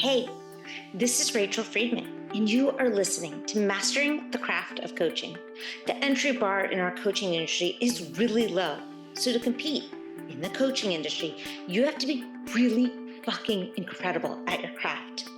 Hey, this is Rachel Friedman, and you are listening to Mastering the Craft of Coaching. The entry bar in our coaching industry is really low. So to compete in the coaching industry, you have to be really fucking incredible at your craft.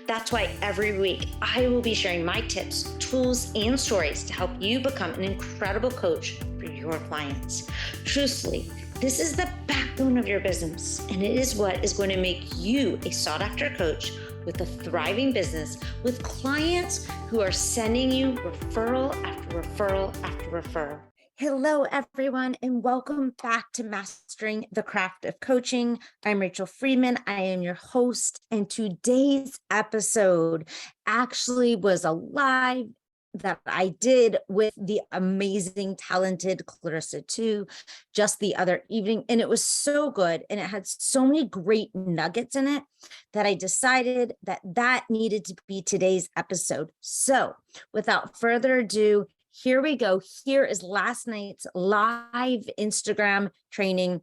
That's why every week I will be sharing my tips, tools, and stories to help you become an incredible coach for your clients. Truthfully, this is the backbone of your business, and it is what is going to make you a sought-after coach with a thriving business with clients who are sending you referral after referral after referral. Hello, everyone, and welcome back to Mastering the Craft of Coaching. I'm Rachel Friedman. I am your host, and today's episode actually was a live that I did with the amazing, talented Clarissa Tu just the other evening. And it was so good. And it had so many great nuggets in it that I decided that needed to be today's episode. So without further ado, here we go. Here is last night's live Instagram training,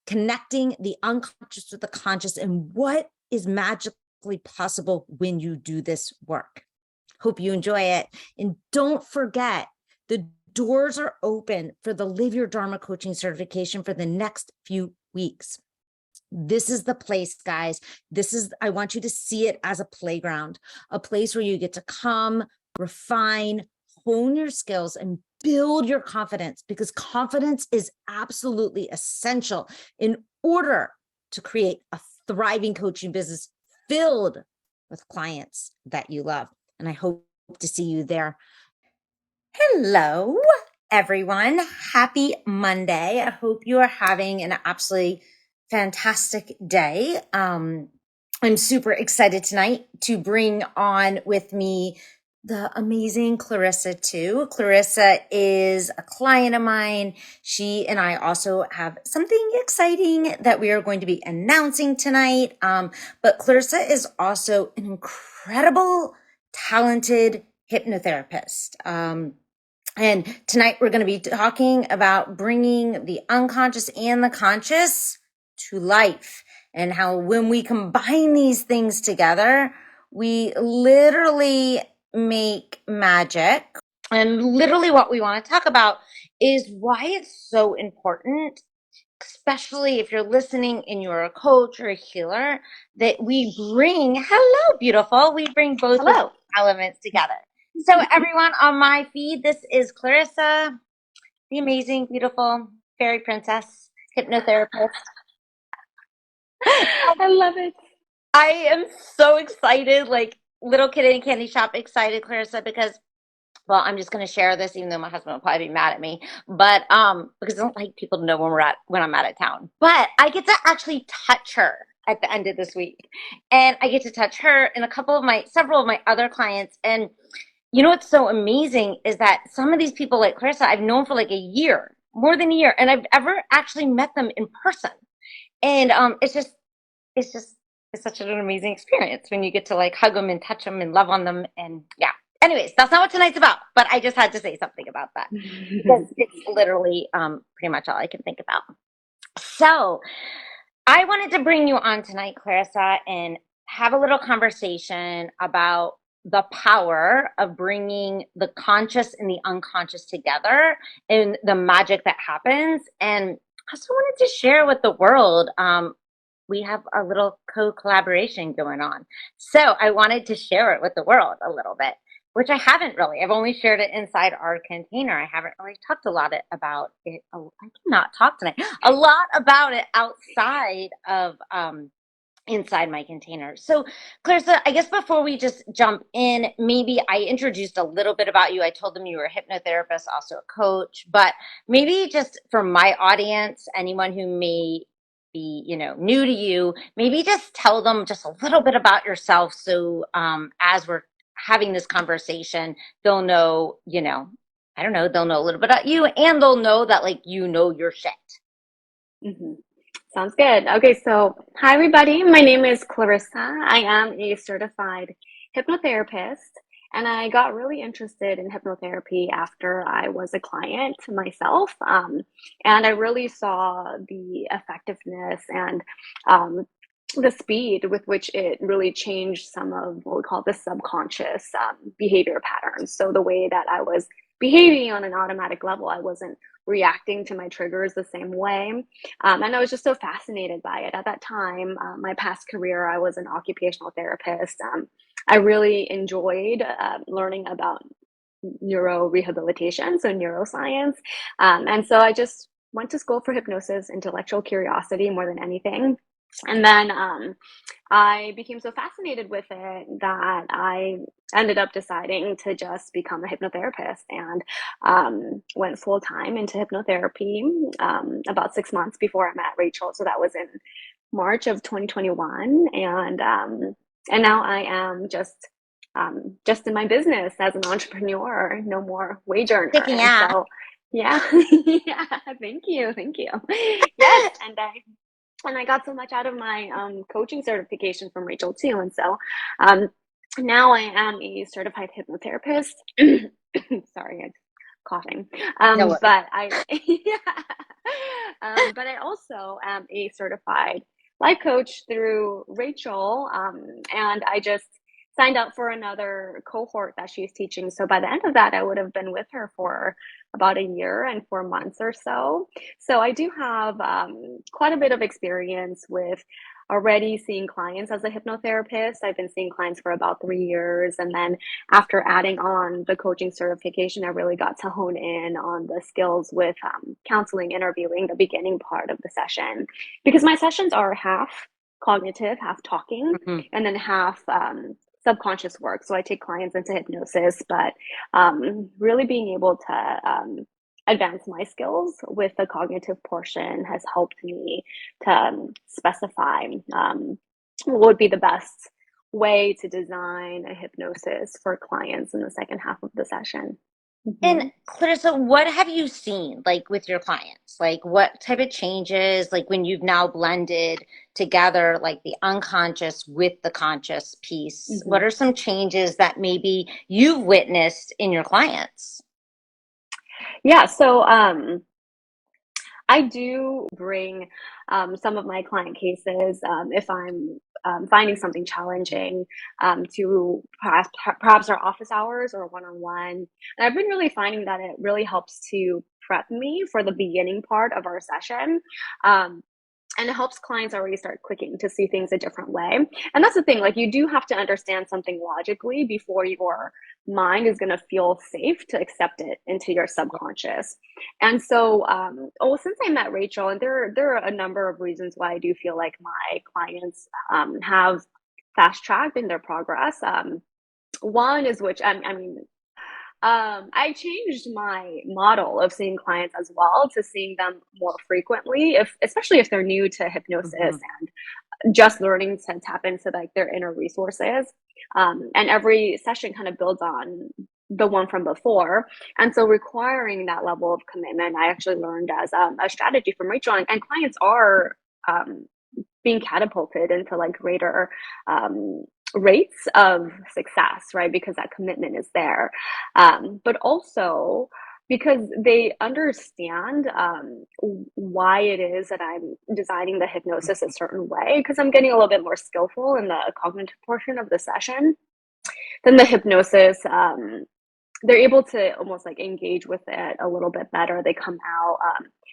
connecting the unconscious with the conscious and what is magically possible when you do this work. Hope you enjoy it. And don't forget, the doors are open for the Live Your Dharma coaching certification for the next few weeks. This is the place, guys. I want you to see it as a playground, a place where you get to come, refine, hone your skills, and build your confidence, because confidence is absolutely essential in order to create a thriving coaching business filled with clients that you love. And I hope to see you there. Hello, everyone. Happy Monday. I hope you are having an absolutely fantastic day. I'm super excited tonight to bring on with me the amazing Clarissa Tu. Clarissa is a client of mine. She and I also have something exciting that we are going to be announcing tonight. But Clarissa is also an incredible, talented hypnotherapist. And tonight we're going to be talking about bringing the unconscious and the conscious to life, and how when we combine these things together, we literally make magic. And literally what we want to talk about is why it's so important, especially if you're listening and you're a coach or a healer, that we bring, hello, beautiful, we bring both of those elements together. So everyone on my feed, this is Clarissa, the amazing, beautiful fairy princess, hypnotherapist. I love it. I am so excited, like little kid in a candy shop excited, Clarissa, because, well, I'm just going to share this, even though my husband will probably be mad at me, but because I don't like people to know when I'm out of town. But I get to actually touch her at the end of this week, and I get to touch her and several of my other clients. And you know what's so amazing is that some of these people, like Clarissa, I've known for like a year, more than a year, and I've ever actually met them in person. And it's just, it's such an amazing experience when you get to like hug them and touch them and love on them. And yeah. Anyways, that's not what tonight's about, but I just had to say something about that because it's literally pretty much all I can think about. So I wanted to bring you on tonight, Clarissa, and have a little conversation about the power of bringing the conscious and the unconscious together and the magic that happens. And I also wanted to share with the world. We have a little co-collaboration going on. So I wanted to share it with the world a little bit, which I haven't really. I've only shared it inside our container. I haven't really talked a lot about it. I cannot talk tonight. A lot about it outside of inside my container. So Clarissa, I guess before we just jump in, maybe I introduced a little bit about you. I told them you were a hypnotherapist, also a coach, but maybe just for my audience, anyone who may be, new to you, maybe just tell them just a little bit about yourself. So as we're having this conversation, they'll know, I don't know, they'll know a little bit about you, and they'll know that like, your shit. Mm-hmm. Sounds good. Okay, so hi everybody. My name is Clarissa. I am a certified hypnotherapist, and I got really interested in hypnotherapy after I was a client myself. And I really saw the effectiveness and the speed with which it really changed some of what we call the subconscious behavior patterns. So the way that I was behaving on an automatic level, I wasn't reacting to my triggers the same way. And I was just so fascinated by it. At that time, my past career, I was an occupational therapist. I really enjoyed learning about neurorehabilitation, so neuroscience. And so I just went to school for hypnosis, intellectual curiosity more than anything. And then I became so fascinated with it that I ended up deciding to just become a hypnotherapist and went full time into hypnotherapy about 6 months before I met Rachel. So that was in March of 2021, and now I am just in my business as an entrepreneur, no more wage earner. Kicking And ass. so, yeah, yeah, thank you. Yes, and I got so much out of my coaching certification from Rachel too. And so um, now I am a certified hypnotherapist. Sorry, I'm coughing. No worries. But I, yeah. But I also am a certified life coach through Rachel. And I just signed up for another cohort that she's teaching. So by the end of that, I would have been with her for about a year and 4 months or so. So I do have quite a bit of experience with already seeing clients as a hypnotherapist. I've been seeing clients for about 3 years. And then after adding on the coaching certification, I really got to hone in on the skills with counseling, interviewing, the beginning part of the session. Because my sessions are half cognitive, half talking, Mhm. and then half subconscious work. So I take clients into hypnosis, but really being able to advance my skills with the cognitive portion has helped me to specify what would be the best way to design a hypnosis for clients in the second half of the session. And Mm-hmm. Clarissa, what have you seen like with your clients? Like what type of changes, like when you've now blended together like the unconscious with the conscious piece, Mm-hmm. what are some changes that maybe you've witnessed in your clients? Yeah, so I do bring some of my client cases if I'm finding something challenging to perhaps our office hours or one-on-one. And I've been really finding that it really helps to prep me for the beginning part of our session. Um, and it helps clients already start clicking to see things a different way. And that's the thing, like you do have to understand something logically before your mind is going to feel safe to accept it into your subconscious. And so since I met Rachel, and there are a number of reasons why I do feel like my clients have fast tracked in their progress. One is which I mean I changed my model of seeing clients as well to seeing them more frequently, if especially if they're new to hypnosis Mhm. and just learning to tap into like their inner resources. And every session kind of builds on the one from before. And so requiring that level of commitment, I actually learned as a strategy from Rachel, and clients are um, being catapulted into like greater um, rates of success, right? Because that commitment is there. But also because they understand why it is that I'm designing the hypnosis a certain way, because I'm getting a little bit more skillful in the cognitive portion of the session than the hypnosis. They're able to almost like engage with it a little bit better. They come out,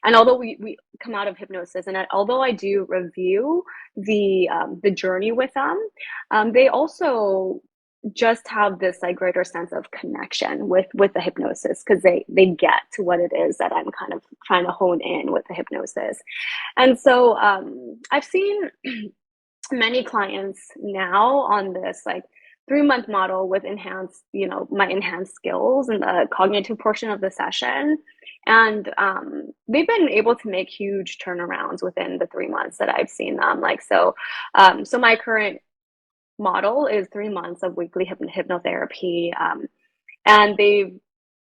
and although we come out of hypnosis, and although I do review the journey with them, they also just have this like greater sense of connection with the hypnosis because they get to what it is that I'm kind of trying to hone in with the hypnosis. And so I've seen many clients now on this like 3 month model with enhanced, my enhanced skills in the cognitive portion of the session. And they've been able to make huge turnarounds within the 3 months that I've seen them. Like, so my current model is 3 months of weekly hypnotherapy. And they've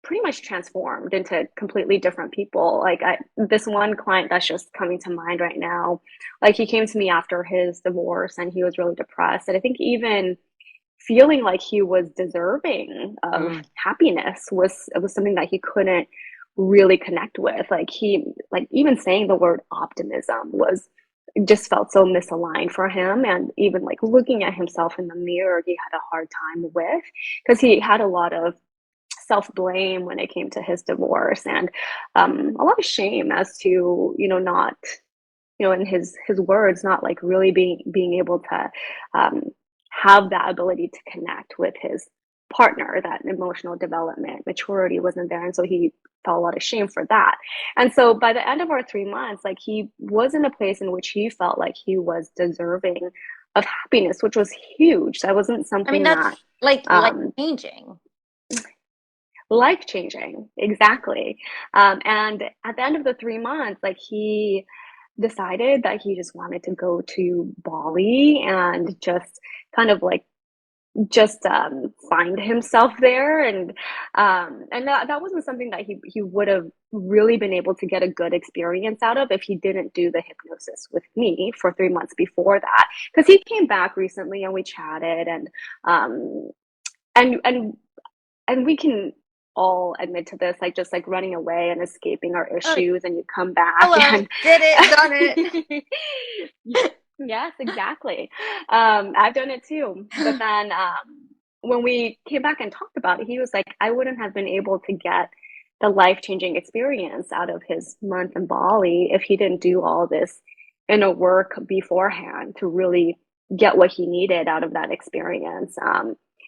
pretty much transformed into completely different people. Like this one client that's just coming to mind right now, like he came to me after his divorce and he was really depressed. And I think even feeling like he was deserving of Mm. happiness was something that he couldn't really connect with. Like even saying the word optimism was just felt so misaligned for him. And even like looking at himself in the mirror, he had a hard time with, because he had a lot of self blame when it came to his divorce, and a lot of shame as to, not, in his words, not like really being able to um, have that ability to connect with his partner. That emotional development maturity wasn't there, and so he felt a lot of shame for that. And so by the end of our 3 months, like, he was in a place in which he felt like he was deserving of happiness, which was huge. That wasn't I mean, something that that's like life um, changing. life changing, exactly. And at the end of the 3 months, like, he decided that he just wanted to go to Bali and just kind of like just find himself there. And that wasn't something that he would have really been able to get a good experience out of if he didn't do the hypnosis with me for 3 months before that. Because he came back recently and we chatted, um and and and we can all admit to this, like, just like running away and escaping our Oh, issues, and you come back hello, and did it, done it. yes, exactly. I've done it too. But then when we came back and talked about it, he was like, I wouldn't have been able to get the life-changing experience out of his month in Bali if he didn't do all this inner work beforehand to really get what he needed out of that experience.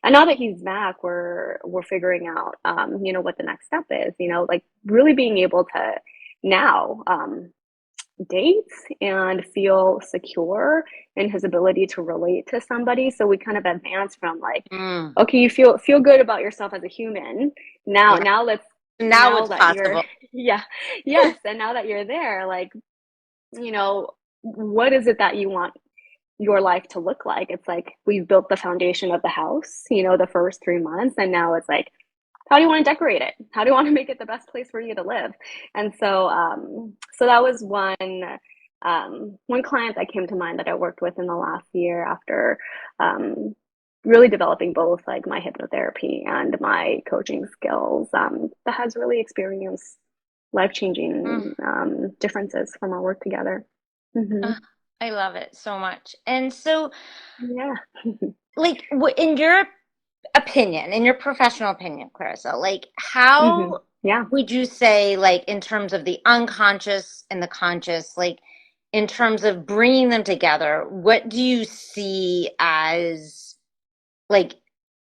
And now that he's back, we're figuring out, what the next step is. Like, really being able to now date and feel secure in his ability to relate to somebody. So we kind of advance from like, Mm, okay, you feel good about yourself as a human. Now, yeah. now let's Now now it's that you're, possible. yeah, yes, and now that you're there, like, you know, what is it that you want your life to look like? It's like, we've built the foundation of the house, the first 3 months, and now it's like, how do you want to decorate it? How do you want to make it the best place for you to live? And so, so that was one client that came to mind that I worked with in the last year after um, really developing both like my hypnotherapy and my coaching skills, that has really experienced life Mm, changing differences from our work together. Hmm. uh, I love it so much. And so, Yeah. like, in your opinion, in your professional opinion, Clarissa, like, Hmm. how Yeah. would you say, like, in terms of the unconscious and the conscious, like, in terms of bringing them together, what do you see as, like,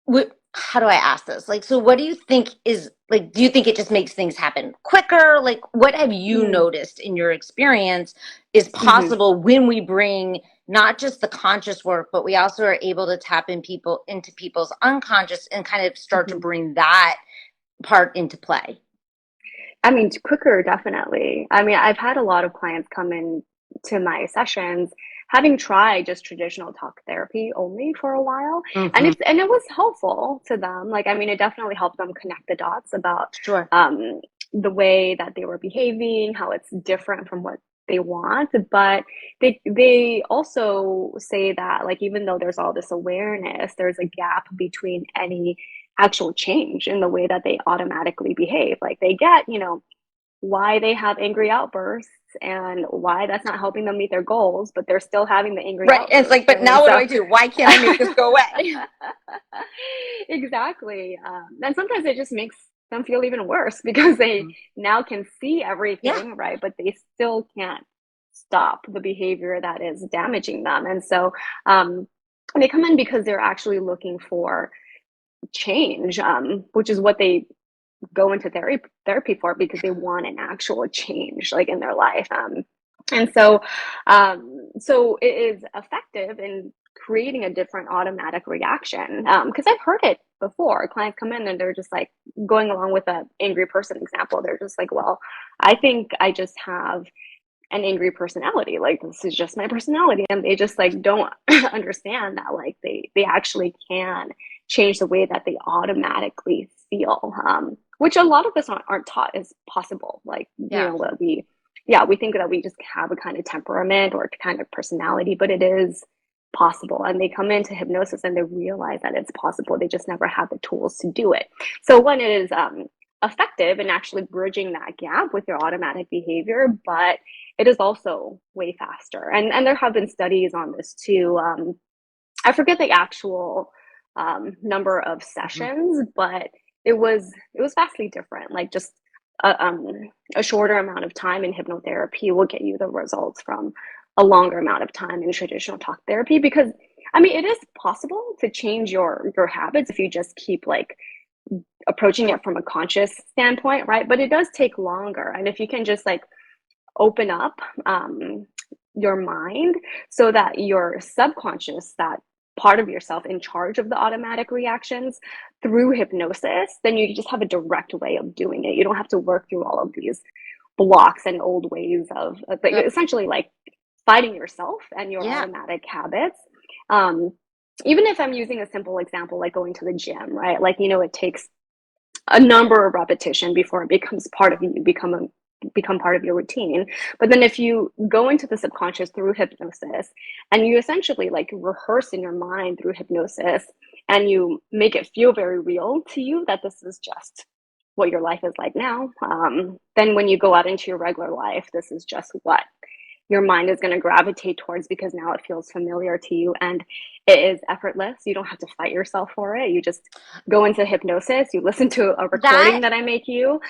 what, how do I ask this? Like, so what do you think is, like, do you think it just makes things happen quicker? Like, what have you Mm-hmm. noticed in your experience is Mm-hmm. possible when we bring not just the conscious work, but we also are able to tap into people's unconscious and kind of start to Mm-hmm. bring that part into play? I mean, quicker, definitely. I mean, I've had a lot of clients come in to my sessions having tried just traditional talk therapy only for a while, and Hmm. it was helpful to them. Like, I mean, it definitely helped them connect the dots about Sure. the way that they were behaving, how it's different from what they want. But they also say that, like, even though there's all this awareness, there's a gap between any actual change in the way that they automatically behave. Like, they get, why they have angry outbursts and why that's not helping them meet their goals, but they're still having the angry Right. And it's like, outbursts. but And now what do so, I do? Why can't I make this go away? exactly. And sometimes it just makes them feel even worse because they Mhm. now can see Yeah. everything, right? But they still can't stop the behavior that is damaging them. And so, they come in because they're actually looking for change, which is what they go into therapy for, because they want an actual change like in their life. And so, so it is effective in creating a different automatic reaction. Because I've heard it before. Clients come in and they're just like, going along with an angry person example, they're just like, well, I think I just have an angry personality. Like, this is just my personality. And they just like don't understand that, like, they actually can change the way that they automatically feel, which a lot of us aren't taught is possible. Like, Yeah. that we think that we just have a kind of temperament or a kind of personality, but it is possible. And they come into hypnosis and they realize that it's possible. They just never had the tools to do it. So one, it is effective in actually bridging that gap with your automatic behavior, but it is also way faster. And there have been studies on this too. I forget the actual number of sessions, but it was vastly different. Like just a shorter amount of time in hypnotherapy will get you the results from a longer amount of time in traditional talk therapy. Because I mean, it is possible to change your habits if you just keep like approaching it from a conscious standpoint, right? But it does take longer, and if you can just like open up your mind so that your subconscious, that part of yourself in charge of the automatic reactions through hypnosis, then you just have a direct way of doing it. You don't have to work through all of these blocks and old ways of essentially like fighting yourself and your Yeah. automatic habits. Um, Even if I'm using a simple example like going to the gym, right? Like, it takes a number of repetition before it becomes part of you, become part of your routine. But then if you go into the subconscious through hypnosis and you essentially like rehearse in your mind through hypnosis and you make it feel very real to you that this is just what your life is like now, then when you go out into your regular life, this is just what your mind is going to gravitate towards because now it feels familiar to you and it is effortless. You don't have to fight yourself for it. You just go into hypnosis, you listen to a recording That that I make you.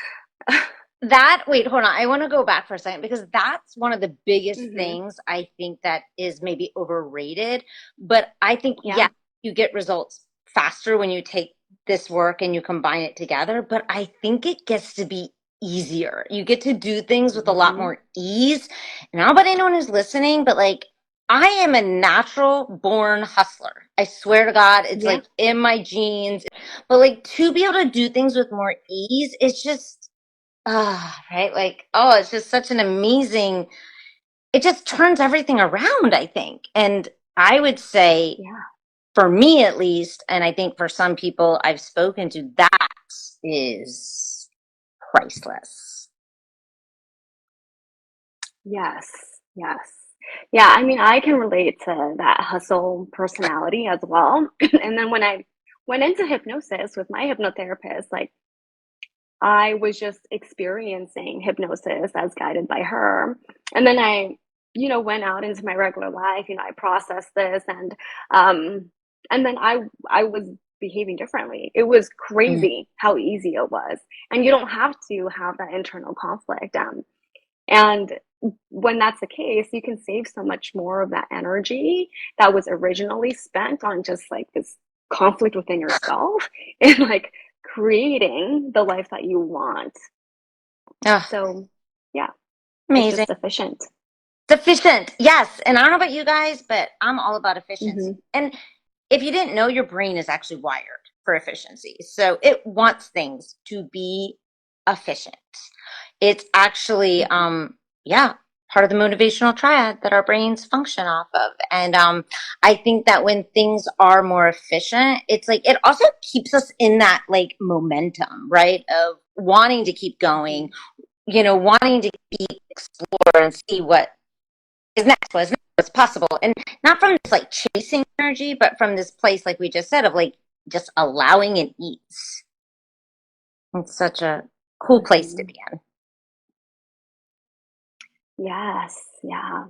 wait, hold on. I want to go back for a second because that's one of the biggest Mm-hmm. things I think that is maybe overrated. But I think, yeah, Yeah. you get results faster when you take this work and you combine it together. But I think it gets to be easier. You get to do things with a lot Mm-hmm. more ease. And I don't know about anyone who's listening, but like, I am a natural born hustler. I swear to God, it's Yeah. like in my genes. But like to be able to do things with more ease, it's just right. Like, oh, it's just such an amazing, it just turns everything around, I think. And I would say, Yeah. for me at least, and I think for some people I've spoken to, that is priceless. Yes. Yes. Yeah. I mean, I can relate to that hustle personality as well. And then when I went into hypnosis with my hypnotherapist, like I was just experiencing hypnosis as guided by her. And then I, went out into my regular life, I processed this um and then I was behaving differently. It was Mm. crazy how easy it was. And you don't have to have that internal conflict. And when that's the case, you can save so much more of that energy that was originally spent on just like this conflict within yourself and like creating the life that you want. Oh, So, yeah, it's amazing. just efficient. Efficient. Yes. And I don't know about you guys, but I'm all about efficiency. Hmm. And if you didn't know, your brain is actually wired for efficiency. So it wants things to be efficient. It's actually, Hmm. yeah, part of the motivational triad that our brains function off of. And I think that when things are more efficient, it's like it also keeps us in that like momentum, right? Of wanting to keep Hmm. going, wanting to keep explore and see what is next, what's possible. And not from this like chasing energy, but from this place, like we just said, of like just allowing and ease. It's such a cool place to Hmm. be in. Yes, yeah.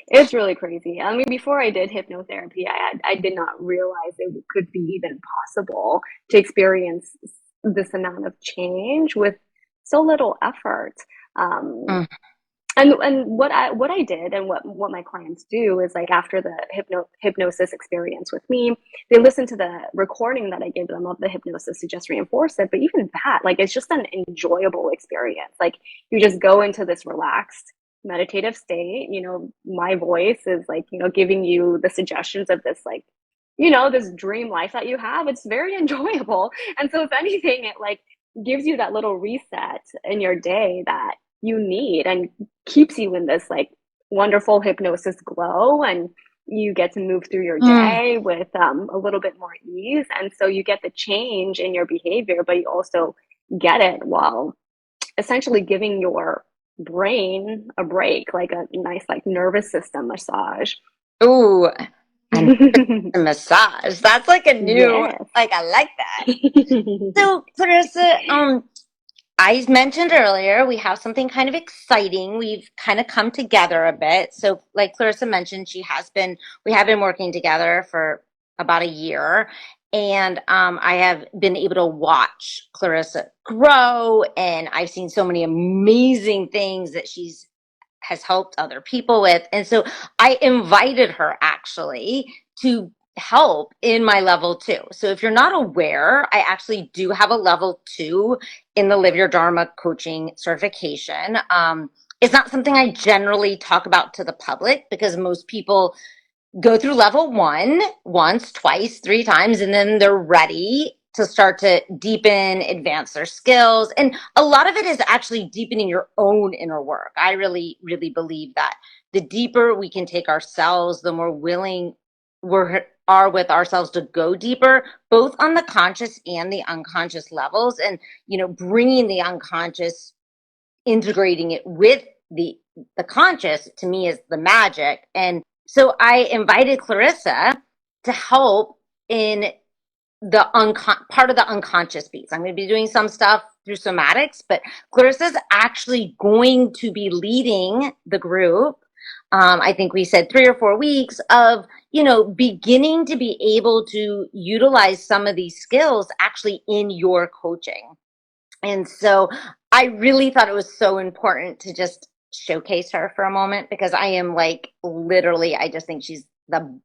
It's really crazy. I mean, before I did hypnotherapy, I did not realize it could be even possible to experience this amount of change with so little effort. Um, Mm. and what I did and what my clients do is like after the hypnosis experience with me, they listen to the recording that I gave them of the hypnosis to just reinforce it. But even that, like, it's just an enjoyable experience. Like you just go into this relaxed meditative state. My voice is like, giving you the suggestions of this like, this dream life that you have. It's very enjoyable. And so if anything, it like gives you that little reset in your day that you need and keeps you in this like wonderful hypnosis glow, and you get to move through your Mm. day with a little bit more ease, and so you get the change in your behavior, but you also get it while essentially giving your brain a break, like a nice like nervous system massage. Ooh, a massage. That's like a new, Yes. like I like that. So, Clarissa, I mentioned earlier, we have something kind of exciting. We've kind of come together a bit. So, like Clarissa mentioned, we have been working together for about a year. And I have been able to watch Clarissa grow, and I've seen so many amazing things that she's has helped other people with. And so I invited her actually to help in my level two. So if you're not aware, I actually do have a level two in the Live Your Dharma coaching certification. It's not something I generally talk about to the public because most people go through level one once, twice, three times, and then they're ready to start to deepen, advance their skills. And a lot of it is actually deepening your own inner work. I really, really believe that the deeper we can take ourselves, the more willing we are with ourselves to go deeper, both on the conscious and the unconscious levels. And, bringing the unconscious, integrating it with the conscious, to me, is the magic. And so I invited Clarissa to help in the part of the unconscious piece. I'm going to be doing some stuff through somatics, but Clarissa's actually going to be leading the group. I think we said 3 or 4 weeks of, beginning to be able to utilize some of these skills actually in your coaching. And so I really thought it was so important to just showcase her for a moment, because I am like, literally, I just think she's the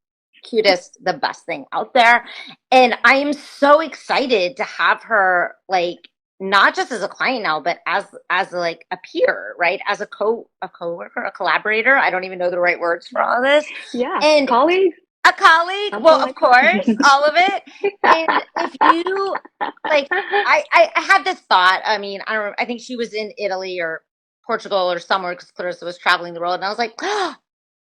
cutest, the best thing out there. And I am so excited to have her, like, not just as a client now, but as like a peer, right? As a coworker, a collaborator. I don't even know the right words for all of this. Yeah, And colleague, a colleague, something well, of like course, all of it. And if you that. like, I had this thought. I mean, I think she was in Italy or Portugal or somewhere, because Clarissa was traveling the world, and I was like, oh,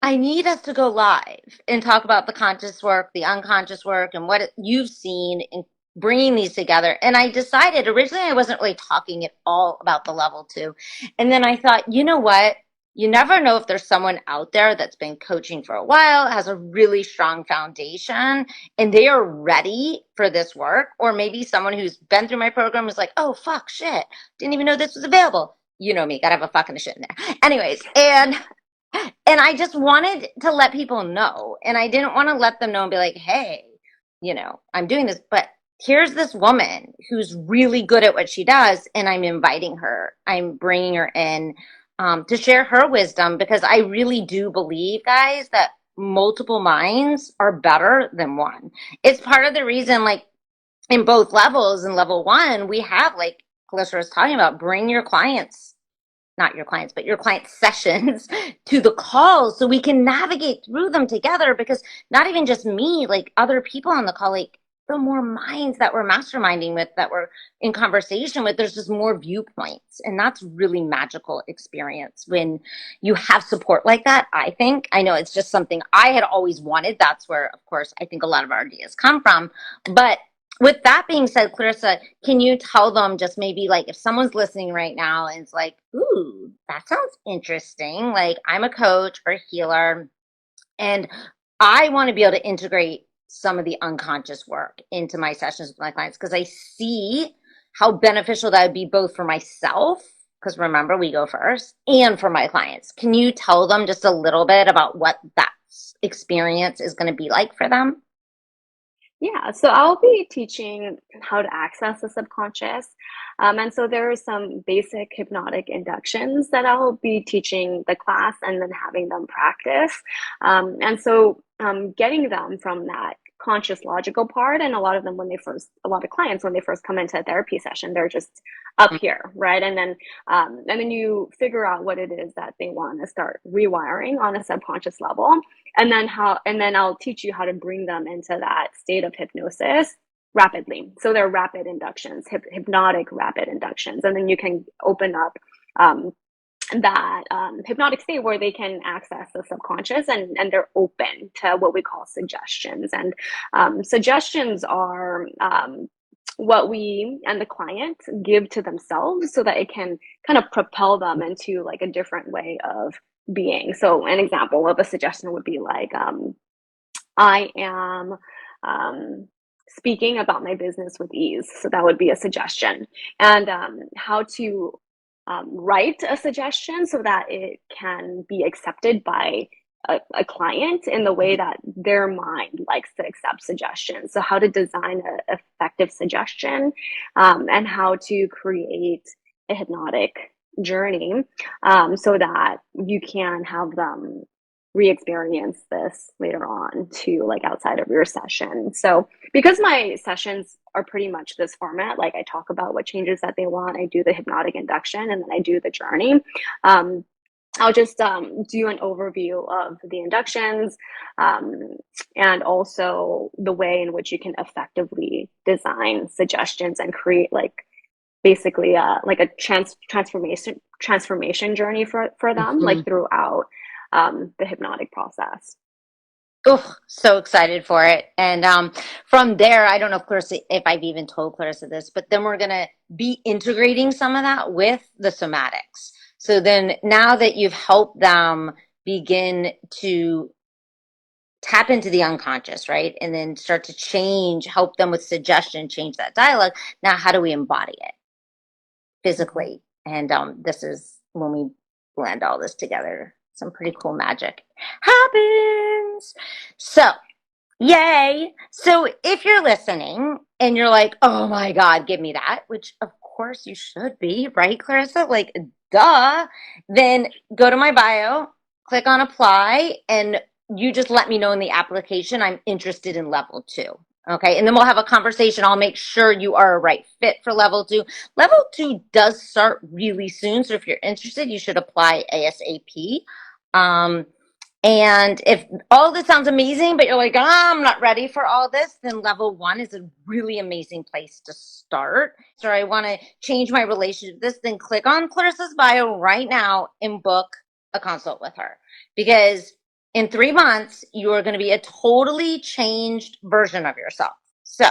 I need us to go live and talk about the conscious work, the unconscious work, and what you've seen in bringing these together. And I decided, originally I wasn't really talking at all about the level two. And then I thought, you know what? You never know if there's someone out there that's been coaching for a while, has a really strong foundation, and they are ready for this work. Or maybe someone who's been through my program is like, oh, fuck, shit. Didn't even know this was available. You know me, gotta have a fucking shit in there. Anyways, and I just wanted to let people know. And I didn't want to let them know and be like, hey, I'm doing this. But here's this woman who's really good at what she does. And I'm inviting her, I'm bringing her in to share her wisdom, because I really do believe, guys, that multiple minds are better than one. It's part of the reason, like, in both levels, in level one, we have, like Calista was talking about, bring your clients, not your clients, but your client sessions to the calls, so we can navigate through them together. Because not even just me, like other people on the call, like the more minds that we're masterminding with, that we're in conversation with, there's just more viewpoints. And that's really magical experience when you have support like that. I know it's just something I had always wanted. That's where, of course, I think a lot of our ideas come from. But with that being said, Clarissa, can you tell them, just maybe, like, if someone's listening right now and it's like, ooh, that sounds interesting. Like, I'm a coach or a healer, and I want to be able to integrate some of the unconscious work into my sessions with my clients, because I see how beneficial that would be, both for myself, because remember, we go first, and for my clients. Can you tell them just a little bit about what that experience is going to be like for them? Yeah, so I'll be teaching how to access the subconscious. And so there are some basic hypnotic inductions that I'll be teaching the class and then having them practice. And so getting them from that conscious logical part, and a lot of clients, when they first come into a therapy session, they're just up here, right? And then you figure out what it is that they want to start rewiring on a subconscious level, and then I'll teach you how to bring them into that state of hypnosis rapidly. So they're rapid inductions, hypnotic rapid inductions. And then you can open up that hypnotic state where they can access the subconscious, and they're open to what we call suggestions. And suggestions are what we and the client give to themselves so that it can kind of propel them into like a different way of being. So an example of a suggestion would be like, I am speaking about my business with ease. So that would be a suggestion. And how to write a suggestion so that it can be accepted by a client in the way that their mind likes to accept suggestions. So how to design an effective suggestion, and how to create a hypnotic journey, so that you can have them re-experience this later on too, like outside of your session. So because my sessions are pretty much this format, like I talk about what changes that they want, I do the hypnotic induction, and then I do the journey. I'll just do an overview of the inductions, and also the way in which you can effectively design suggestions and create basically like a transformation journey for them, like throughout the hypnotic process. Oh, so excited for it. And from there, I don't know if Clarissa, if I've even told Clarissa this, but then we're going to be integrating some of that with the somatics. So then now that you've helped them begin to tap into the unconscious, right? And then start to change, help them with suggestion, change that dialogue. Now, how do we embody it physically? And this is when we blend all this together. Some pretty cool magic happens. So, yay. So if you're listening and you're like, oh my God, give me that, which of course you should be, right, Clarissa? Like, duh. Then go to my bio, click on apply, and you just let me know in the application I'm interested in level 2. Okay. And then we'll have a conversation. I'll make sure you are a right fit for level 2. Level 2 does start really soon. So if you're interested, you should apply ASAP. And if all this sounds amazing, but you're like, I'm not ready for all this, then level 1 is a really amazing place to start. So I want to change my relationship with this, then click on Clarissa's bio right now and book a consult with her. Because in 3 months, you are going to be a totally changed version of yourself. So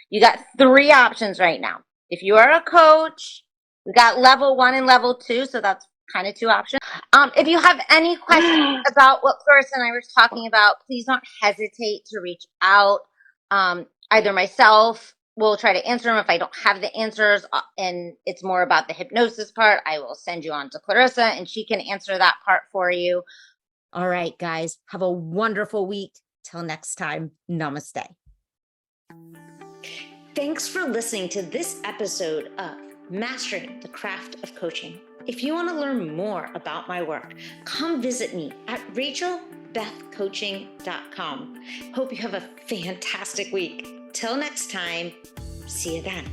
you got 3 options right now. If you are a coach, we got level 1 and level 2. So that's kind of 2 options. If you have any questions about what Clarissa and I were talking about, please don't hesitate to reach out. Either myself will try to answer them. If I don't have the answers and it's more about the hypnosis part, I will send you on to Clarissa and she can answer that part for you. All right, guys, have a wonderful week. Till next time, namaste. Thanks for listening to this episode of Mastering the Craft of Coaching. If you want to learn more about my work, come visit me at rachelbethcoaching.com. Hope you have a fantastic week. Till next time, see you then.